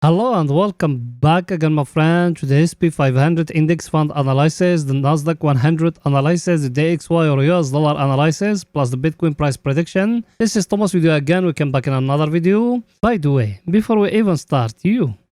Hello and welcome back again, my friend, to the SP 500 index fund analysis, the Nasdaq 100 analysis, the DXY or US dollar analysis, plus the Bitcoin price prediction. This is Thomas with you again. We came back in another video. By the way, before we even start,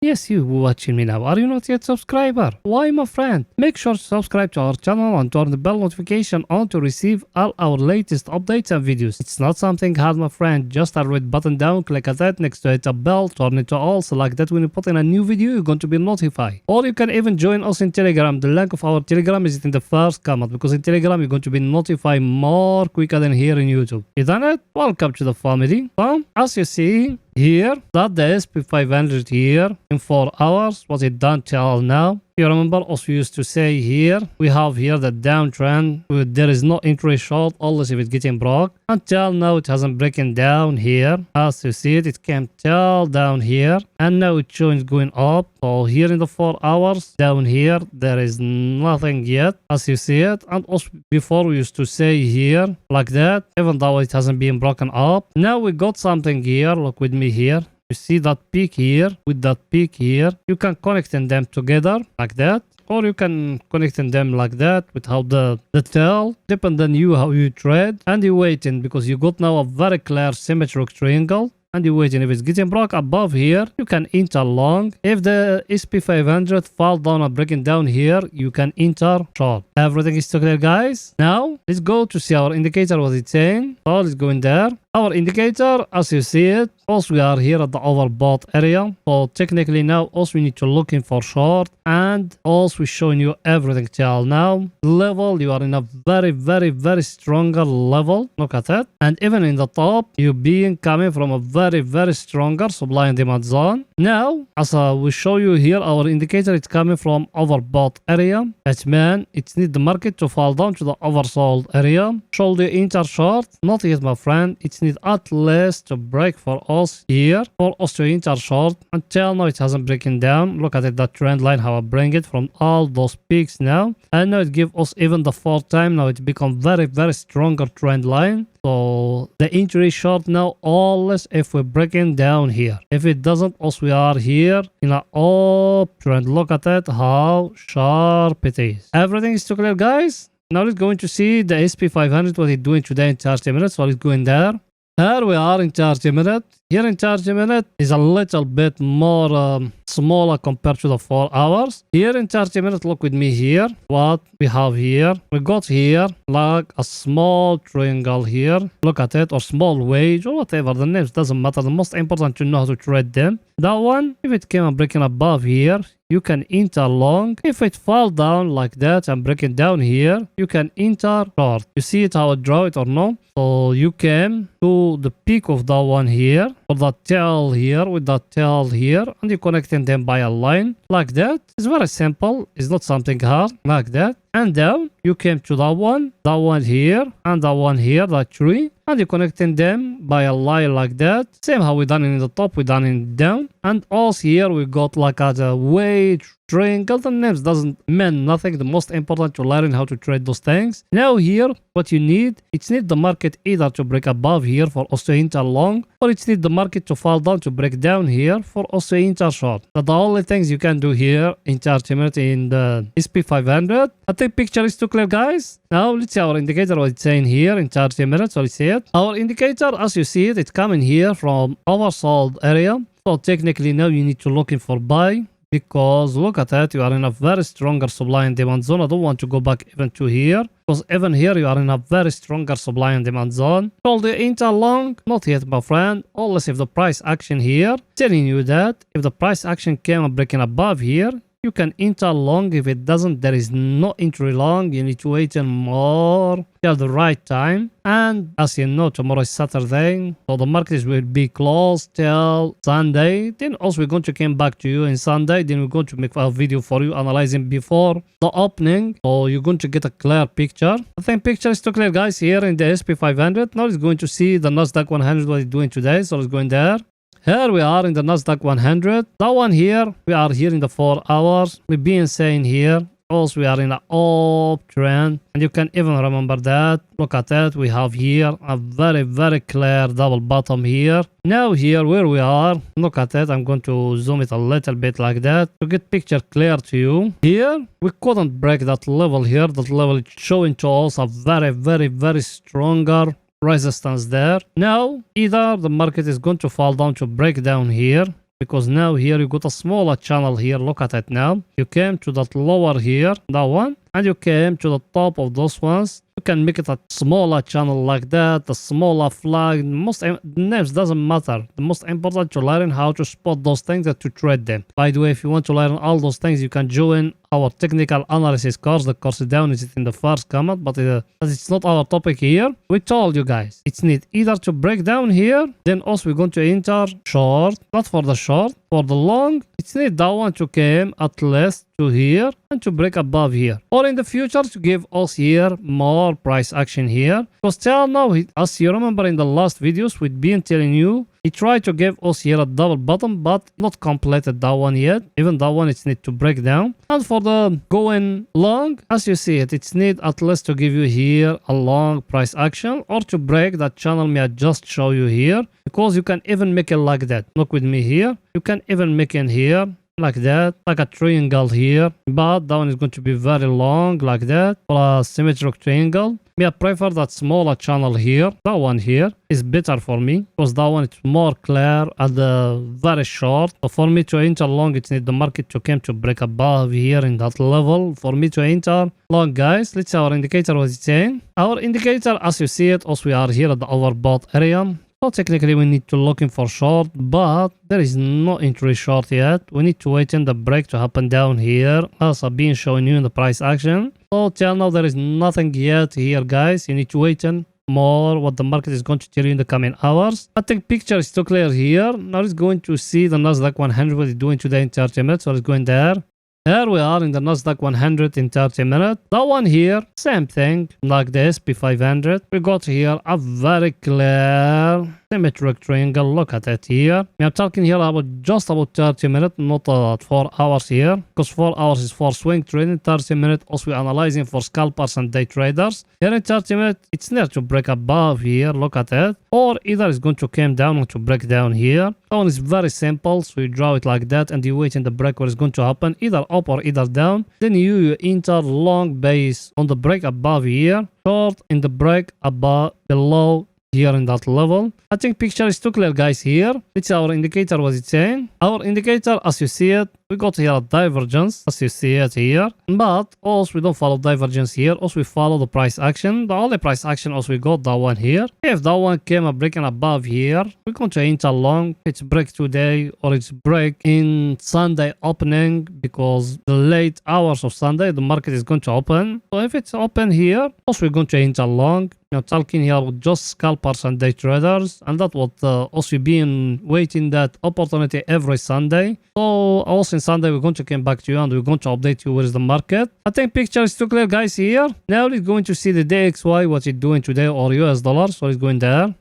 Yes, you watching me now. Are you not yet subscriber? Why, my friend? Make sure to subscribe to our channel and turn the bell notification on to receive all our latest updates and videos. It's not something hard, my friend. Just a red button down, click at that, next to it a bell, turn it to all, so like that when you put in a new video, you're going to be notified. Or you can even join us in Telegram. The link of our Telegram is in the first comment, because in Telegram you're going to be notified more quicker than here in YouTube. You done it? Welcome to the family. So, as you see here, that the SP 500 here in 4 hours, was it done till now? You remember also used to say here, we have here the downtrend, there is no entry short unless if it's getting broke. Until now it hasn't broken down here. As you see it came till down here and now it's showing going up. So here in the 4 hours, down here, there is nothing yet as you see it. And also before we used to say here like that, even though it hasn't been broken up. Now we got something here, look with me here. You see that peak here with that peak here. You can connect them together like that, or you can connect them like that without the tail. Depend on you how you trade, and you waiting because you got now a very clear symmetric triangle. And you waiting if it's getting broke above here, you can enter long. If the SP 500 fall down and breaking down here, you can enter short. Everything is clear, guys. Now let's go to see our indicator what it's saying. So let's go in there. Our indicator, as you see it, also we are here at the overbought area. So technically now also we need to looking for short, and also showing you everything till now. Level, you are in a very stronger level. Look at that. And even in the top, you being coming from a very stronger supply and demand zone. Now, as we show you here, our indicator is coming from overbought area. That means it needs the market to fall down to the oversold area. Should you enter short? Not yet, my friend. It needs at least to break for us here for us to enter short. Until now it hasn't breaking down. Look at it, that trend line, how I bring it from all those peaks now, and now it gives us even the fourth time. Now it become very stronger trend line. So the entry short now always if we're breaking down here. If it doesn't, also we are here in an uptrend. Look at it, how sharp it is. Everything is too clear, guys. Now let's go into see the SP 500 what it's doing today in 30 minutes. So let's go in there. Here we are in 30 minutes. Here in 30 minutes is a little bit more smaller compared to the 4 hours. Here in 30 minutes, look with me here. What we have here. We got here like a small triangle here. Look at it, or small wedge, or whatever. The names doesn't matter. The most important to know how to trade them. That one, if it came and breaking above here, you can enter long. If it fall down like that and breaking down here, you can enter short. You see it how I draw it or no? So you came to the peak of that one here, or that tail here with that tail here, and you connecting them by a line like that. It's very simple. It's not something hard like that. And down you came to that one here, and that one here, that tree, and you connecting them by a line like that. Same how we done in the top, we done in down. And also here we got like a wedge triangle. The names doesn't mean nothing. The most important to learn how to trade those things. Now here what you need, it's need the market either to break above here for us to enter long, or it's need the market to fall down to break down here for us to enter short. So the only things you can do here in 30 minutes in the SP 500. I think picture is too clear, guys. Now let's see our indicator what it's saying here in 30 minutes. So let's see it. Our indicator, as you see it, it's coming here from oversold area. So technically now you need to looking for buy, because look at that, you are in a very stronger supply and demand zone. I don't want to go back even to here, because even here you are in a very stronger supply and demand zone. Should you enter long? Not yet, my friend. Unless if the price action here, telling you that if the price action came and breaking above here, you can enter long. If it doesn't, there is no entry long. You need to wait more till the right time. And as you know, tomorrow is Saturday, so the markets will be closed till Sunday. Then also we're going to come back to you in Sunday. Then we're going to make a video for you analyzing before the opening, so you're going to get a clear picture. I think picture is too clear, guys, here in the SP 500. Now it's going to see the Nasdaq 100 what it's doing today. So let's go in there. Here we are in the Nasdaq 100. That one here, we are here in the 4 hours. We've been saying here Also, we are in an uptrend, and you can even remember that. Look at it. We have here a very clear double bottom here. Now here where we are, look at it. I'm going to zoom it a little bit like that to get picture clear to you. Here we couldn't break that level here. That level is showing to us a very stronger resistance there. Now either the market is going to fall down to break down here, because now here you got a smaller channel here. Look at it now. You came to that lower here, that one, and you came to the top of those ones. You can make it a smaller channel like that, a smaller flag. Most names doesn't matter. The most important to learn how to spot those things and to trade them. By the way, if you want to learn all those things, you can join our technical analysis course. The course down is in the first comment, but as it's not our topic here, we told you guys it's need either to break down here, then also we're going to enter short, not for the short, for the long. It's need that one to come at least to here and to break above here, or in the future to give us here more price action here, because till now, as you remember in the last videos, we've been telling you he tried to give us here a double bottom, but not completed that one yet. Even that one, it's need to break down. And for the going long, as you see it, it's need at least to give you here a long price action, or to break that channel. May I just show you here, because you can even make it like that. Look with me here. You can even make it here like that, like a triangle here, but that one is going to be very long like that, for a symmetric triangle. Me, I prefer that smaller channel here. That one here is better for me, because that one is more clear and very short. So for me to enter long, it needs the market to come to break above here in that level for me to enter long, guys. Let's see our indicator, what it's saying. Our indicator, as you see it, also we are here at the overbought area. So technically we need to looking for short, but there is no entry short yet. We need to wait in the break to happen down here, as I've been showing you in the price action. So till now there is nothing yet here, guys. You need to wait in more what the market is going to tell you in the coming hours. I think picture is too clear here. Now it's going to see the Nasdaq 100 what it's doing today in 30 minutes. So it's going there. Here we are in the Nasdaq 100 in 30 minutes. That one here, same thing like the SP 500. We got here a very clear symmetric triangle. Look at it here. I'm talking here about just about 30 minutes, not 4 hours here, because 4 hours is for swing trading. 30 minutes also we're analyzing for scalpers and day traders. Here in 30 minutes, it's near to break above here. Look at it. Or either it's going to come down or to break down here. That one is very simple. So you draw it like that and you wait in the break what is going to happen, either up or either down. Then you enter long base on the break above here, short in the break above below here in that level. I think picture is too clear, guys. Here it's our indicator, what it's saying. Our indicator, as you see it, we got here a divergence, as you see it here, but also we don't follow divergence here. Also we follow the price action. The only price action also we got that one here. If that one came up breaking above here, we're going to enter long. It's break today or it's break in Sunday opening, because the late hours of Sunday the market is going to open. So if it's open here, also we're going to enter long. Talking here about just scalpers and day traders, and that's what also been waiting that opportunity every Sunday. So also in Sunday we're going to come back to you and we're going to update you where is the market. I think picture is too clear, guys. Here now we're going to see the DXY, what it's doing today, or US dollar. So it's going there.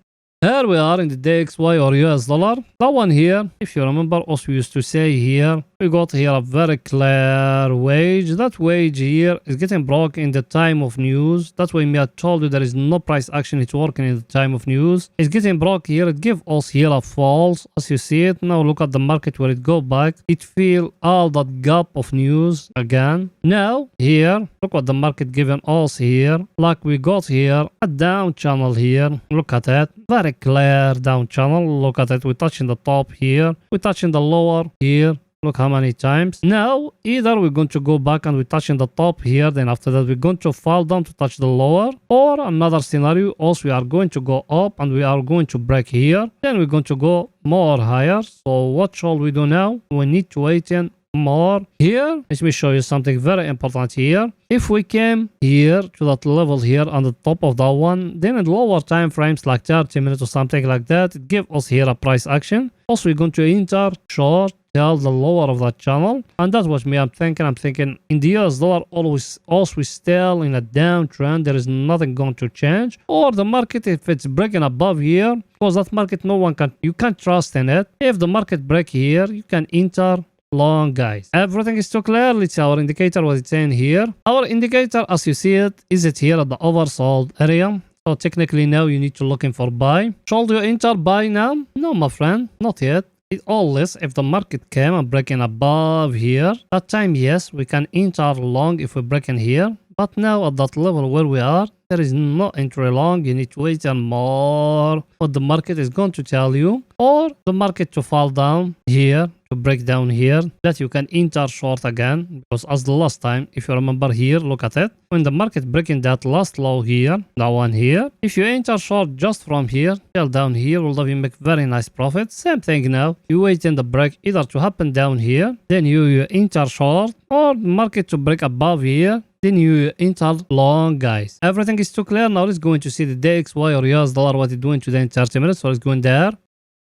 Here we are in the DXY or US dollar. That one here, if you remember, also we used to say here, we got here a very clear wage. That wage here is getting broke in the time of news. That's why I told you there is no price action. It's working in the time of news. It's getting broke here. It gives us here a false, as you see it. Now look at the market where it go back. It feel all that gap of news again. Now here, look what the market giving us here. Like we got here a down channel here. Look at it. Very clear down channel. Look at it. We're touching the top here. We're touching the lower here. Look how many times. Now either we're going to go back and we're touching the top here, then after that we're going to fall down to touch the lower, or another scenario also we are going to go up and we are going to break here, then we're going to go more higher. So what shall we do now? We need to wait in more here. Let me show you something very important here. If we came here to that level here on the top of that one, then in lower time frames like 30 minutes or something like that, it gives us here a price action. Also we're going to enter short till the lower of that channel, and that's what I'm thinking in the US dollar always also still in a downtrend. There is nothing going to change, or the market, if it's breaking above here, because that market you can't trust in it. If the market break here, you can enter long, guys. Everything is too clear. Let's see our indicator what it's saying here. Our indicator, as you see it, is it here at the oversold area. So technically now you need to looking for buy. Should you enter buy now? No, my friend, not yet. It always, if the market came and breaking above here, that time yes, we can enter long if we break in here. But now at that level where we are, there is no entry long. You need to wait and more what the market is going to tell you, or the market to fall down here, to break down here, that you can enter short again. Because as the last time, if you remember here, look at it, when the market breaking that last low here, that one here, if you enter short just from here till down here, will you make very nice profit. Same thing now, you wait in the break either to happen down here, then you enter short, or market to break above here, then you enter long, guys. Everything is too clear. Now let's go into see the DXY or US dollar, what it's doing today in 30 minutes. So let's go in there.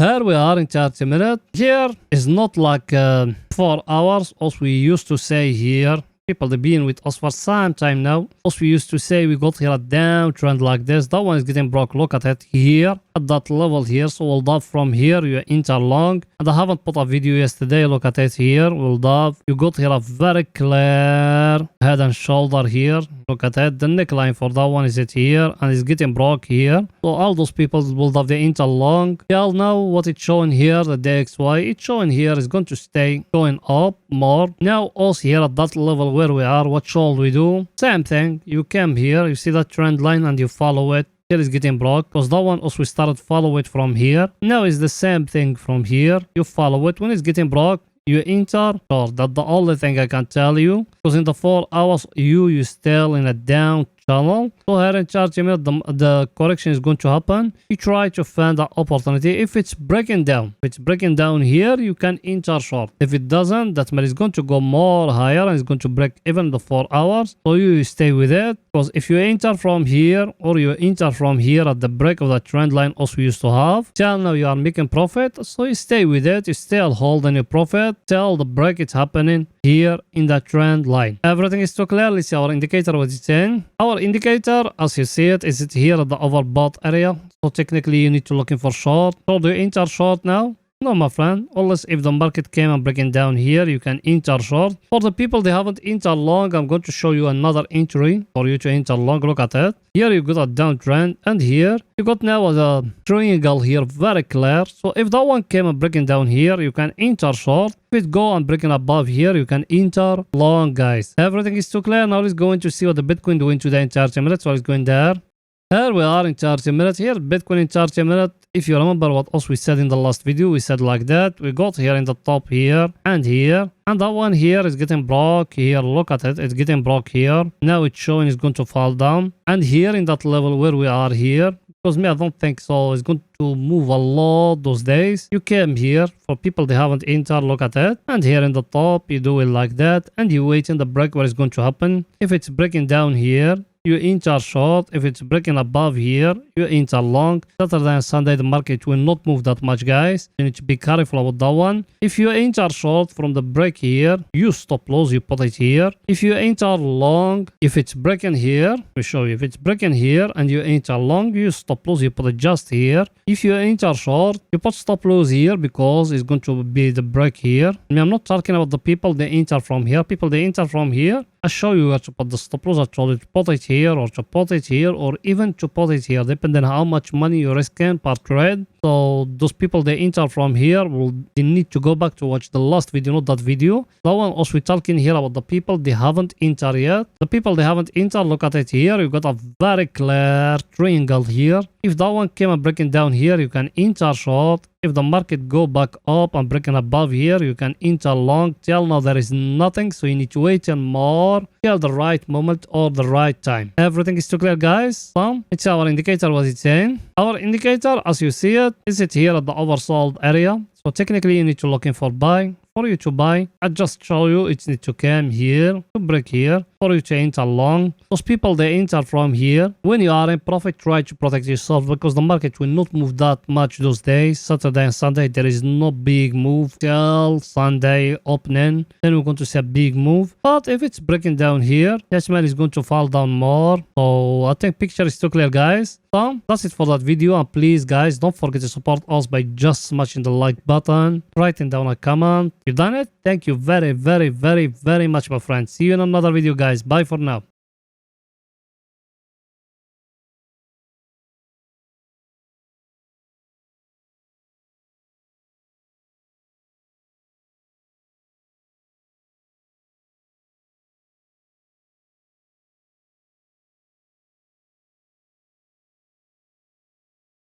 Here we are in 30 minutes. Here is not like 4 hours as we used to say here. People they've been with us for some time now. As we used to say, we got here a downtrend like this. That one is getting broke. Look at it here at that level here. So we'll dive from here. You enter long. And I haven't put a video yesterday. Look at it here. We'll dive. You got here a very clear head and shoulder here. Look at it. The neckline for that one is it here. And it's getting broke here. So all those people will dive the enter long. Yeah, now what it's showing here, the DXY, it's showing here is going to stay going up more. Now also here at that level where we are, what should we do? Same thing. You come here, you see that trend line and you follow it. Here is getting broke because that one also we started follow it from here. Now it's the same thing from here. You follow it. When it's getting broke, you enter short. That's the only thing I can tell you. Because in the 4 hours, you still in a down channel. So here in 30 minutes, the correction is going to happen. You try to find that opportunity. If it's breaking down, here, you can enter short. If it doesn't, that means it's going to go more higher and it's going to break even the 4 hours. So you stay with it. Because if you enter from here or you enter from here at the break of the trend line as we used to have, till now you are making profit. So you stay with it. You still holding your profit till the break is happening here in the trend line. Everything is too clear. Let's see our indicator what it's saying. Our indicator, as you see it, is it here at the overbought area. So technically you need to looking for short. So do you enter short now? No, my friend. Unless if the market came and breaking down here, you can enter short. For the people they haven't entered long, I'm going to show you another entry for you to enter long. Look at it. Here you got a downtrend, and here you got now a triangle here, very clear. So if that one came and breaking down here, you can enter short. If it go and breaking above here, you can enter long, guys. Everything is too clear. Now let's go into see what the Bitcoin doing today in 30 minutes. So let's go in there. Here we are in 30 minutes. Here Bitcoin in 30 minutes. If you remember what else we said in the last video, we said like that. We got here in the top here and here. And that one here is getting broke here. Look at it. It's getting broke here. Now it's showing it's going to fall down. And here in that level where we are here. Because me, I don't think so. It's going to move a lot those days. You came here. For people they haven't entered, look at it. And here in the top, you do it like that. And you wait in the break where it's going to happen. If it's breaking down here, you enter short. If it's breaking above here, you enter long. Saturday and Sunday, the market will not move that much, guys. You need to be careful about that one. If you enter short from the break here, you stop loss, you put it here. If you enter long, if it's breaking here, let me show you. If it's breaking here and you enter long, you stop loss, you put it just here. If you enter short, you put stop loss here because it's going to be the break here. I mean, I'm not talking about the people they enter from here. People they enter from here, I show you where to put the stop loss. I told you to put it here or to put it here or even to put it here, depending on how much money you're risking per trade. So those people they enter from here they need to go back to watch the last video, not that video. That one also we're talking here about the people they haven't entered yet. The people they haven't entered, look at it here. You got a very clear triangle here. If that one came and breaking down here, you can enter short. If the market go back up and breaking above here, you can enter long. Till now there is nothing, so you need to wait and more till the right moment or the right time. Everything is too clear, guys. So it's our indicator what it's saying. Our indicator, as you see it, is it here at the oversold area. So technically you need to looking for buy. For you to buy, I just show you it need to come here to break here. for you to enter long. Those people, they enter from here. When you are in profit, try to protect yourself because the market will not move that much those days. Saturday and Sunday, there is no big move till Sunday opening. Then we're going to see a big move. But if it's breaking down here, Cashman is going to fall down more. So I think picture is too clear, guys. So that's it for that video. And please, guys, don't forget to support us by just smashing the like button, writing down a comment. You've done it. Thank you very, very, very, very much, my friends. See you in another video, guys. Bye for now.